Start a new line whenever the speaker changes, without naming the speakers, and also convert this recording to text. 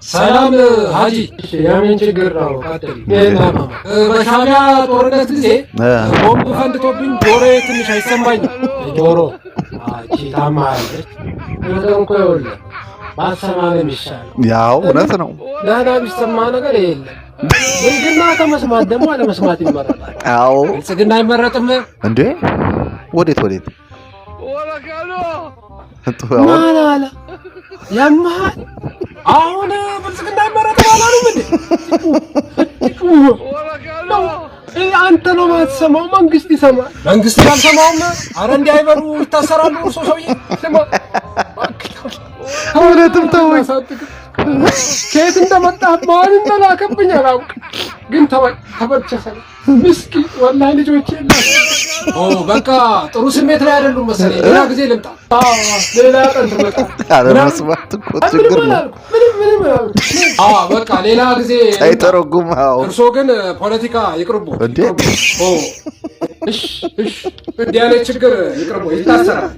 ሰላም ሀጂ የምን ችግር ነው? በሻዕቢያ ጦርነት ጊዜ ቦምብ ፈንድቶብኝ ጆሮዬ ትንሽ አይሰማኝም። ጆሮ ታማለች። ነገሩ እኮ ይኸውልህ ባትሰማ ነው የሚሻለው።
ያው እውነት ነው።
ደህና ቢሰማ ነገር የለም። ብልግና ከመስማት ደግሞ አለመስማት ይመረጣል።
አዎ
ብልጽግና አይመረጥም
እንዴ? ወዴት
ማን አለ? ያማል አሁን ብልጽግና አይመረጥም አላሉም እንዴ? አንተ ነው የማትሰማው፣ መንግስት ይሰማል። መንግስት አልሰማውም። አረ እንዲህ አይበሉ ይታሰራሉ። እርሶ ሰውዬ ስማ
እውነትም ተወኝ።
ከየት እንደመጣህ ማን እንደላከብኝ አላውቅም፣ ግን ተበልቸሰለ ምስኪን ወላሂ ልጆቼ በቃ ጥሩ ስሜት ላይ አይደሉም መሰለኝ። ሌላ ጊዜ ልምጣ። ሌላ ቀን ትመጣ።
መስማት እኮ ችግር ነው።
በቃ ሌላ ጊዜ
አይተረጉም።
እርሶ ግን ፖለቲካ ይቅርቡ
እንዴ?
እንዲህ አይነት ችግር ይቅርቡ፣ ይታሰራል።